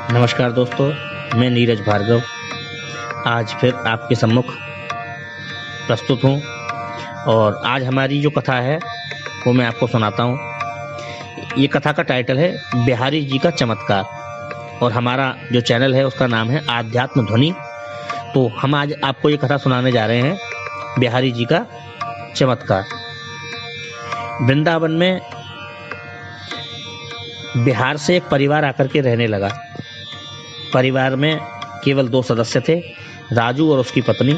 नमस्कार दोस्तों, मैं नीरज भार्गव आज फिर आपके सम्मुख प्रस्तुत हूँ और आज हमारी जो कथा है वो मैं आपको सुनाता हूँ। ये कथा का टाइटल है बिहारी जी का चमत्कार और हमारा जो चैनल है उसका नाम है आध्यात्म ध्वनि। तो हम आज आपको ये कथा सुनाने जा रहे हैं बिहारी जी का चमत्कार। वृंदावन में बिहार से एक परिवार आकर के रहने लगा। परिवार में केवल 2 सदस्य थे, राजू और उसकी पत्नी।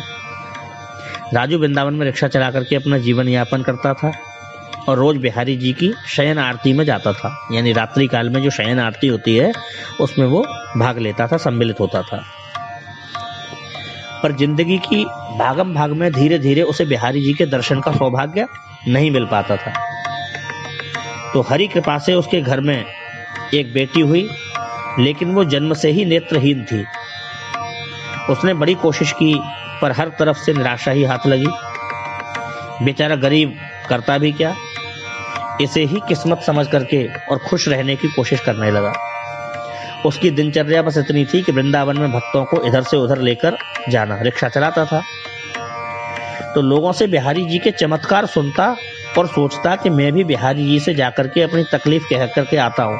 राजू वृंदावन में रिक्शा चला करके अपना जीवन यापन करता था और रोज बिहारी जी की शयन आरती में जाता था, यानी रात्रि काल में जो शयन आरती होती है उसमें वो भाग लेता था, सम्मिलित होता था। पर जिंदगी की भागम भाग में धीरे धीरे उसे बिहारी जी के दर्शन का सौभाग्य नहीं मिल पाता था। तो हरि कृपा से उसके घर में एक बेटी हुई, लेकिन वो जन्म से ही नेत्रहीन थी। उसने बड़ी कोशिश की पर हर तरफ से निराशा ही हाथ लगी। बेचारा गरीब करता भी क्या, इसे ही किस्मत समझ करके और खुश रहने की कोशिश करने लगा। उसकी दिनचर्या बस इतनी थी कि वृंदावन में भक्तों को इधर से उधर लेकर जाना, रिक्शा चलाता था। तो लोगों से बिहारी जी के चमत्कार सुनता और सोचता कि मैं भी बिहारी जी से जाकर के अपनी तकलीफ कह करके आता हूँ,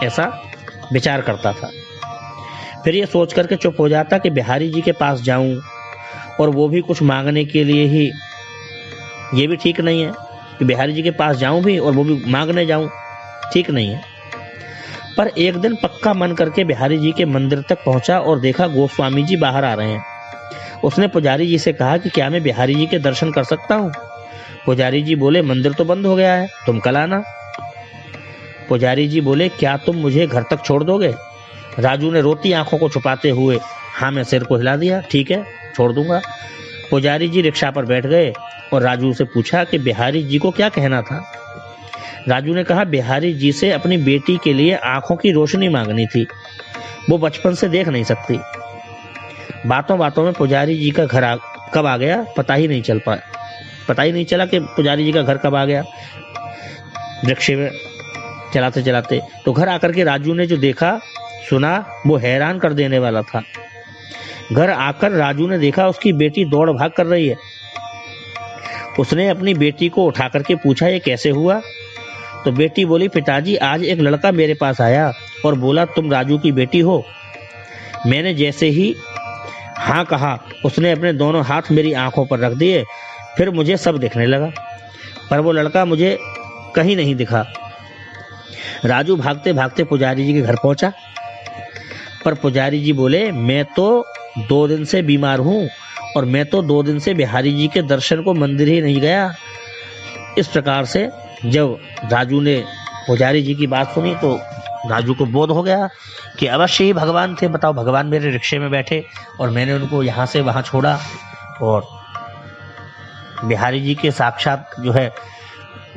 ऐसा विचार करता था। फिर ये सोच करके चुप हो जाता कि बिहारी जी के पास जाऊं और वो भी कुछ मांगने के लिए ही, ये भी ठीक नहीं है कि बिहारी जी के पास जाऊं भी और वो भी मांगने जाऊं, ठीक नहीं है। पर एक दिन पक्का मन करके बिहारी जी के मंदिर तक पहुंचा और देखा गोस्वामी जी बाहर आ रहे हैं। उसने पुजारी जी से कहा कि क्या मैं बिहारी जी के दर्शन कर सकता हूँ? पुजारी जी बोले मंदिर तो बंद हो गया है, तुम कल आना। पुजारी जी बोले क्या तुम मुझे घर तक छोड़ दोगे? राजू ने रोती आंखों को छुपाते हुए हाँ में सिर को हिला दिया, ठीक है छोड़ दूंगा। पुजारी जी रिक्शा पर बैठ गए और राजू से पूछा कि बिहारी जी को क्या कहना था। राजू ने कहा बिहारी जी से अपनी बेटी के लिए आंखों की रोशनी मांगनी थी, वो बचपन से देख नहीं सकती। बातों बातों में पुजारी जी का घर कब आ गया पता ही नहीं चला कि पुजारी जी का घर कब आ गया। रिक्शे में चलाते चलाते तो घर आकर के राजू ने जो देखा सुना वो हैरान कर देने वाला था। घर आकर राजू ने देखा उसकी बेटी दौड़ भाग कर रही है। उसने अपनी बेटी को उठा करके पूछा ये कैसे हुआ? तो बेटी बोली पिताजी आज एक लड़का मेरे पास आया और बोला तुम राजू की बेटी हो। मैंने जैसे ही हाँ कहा उसने अपने दोनों हाथ मेरी आंखों पर रख दिए, फिर मुझे सब दिखने लगा, पर वो लड़का मुझे कहीं नहीं दिखा। राजू भागते भागते पुजारी जी के घर पहुंचा, पर पुजारी जी बोले मैं तो 2 दिन से बीमार हूं और मैं तो 2 दिन से बिहारी जी के दर्शन को मंदिर ही नहीं गया। इस प्रकार से जब राजू ने पुजारी जी की बात सुनी तो राजू को बोध हो गया कि अवश्य ही भगवान थे। बताओ, भगवान मेरे रिक्शे में बैठे और मैंने उनको यहाँ से वहाँ छोड़ा और बिहारी जी के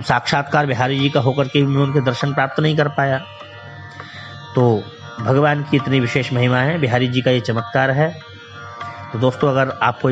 साक्षात्कार बिहारी जी का होकर के मैं उनके दर्शन प्राप्त नहीं कर पाया। तो भगवान की इतनी विशेष महिमा है, बिहारी जी का ये चमत्कार है। तो दोस्तों अगर आपको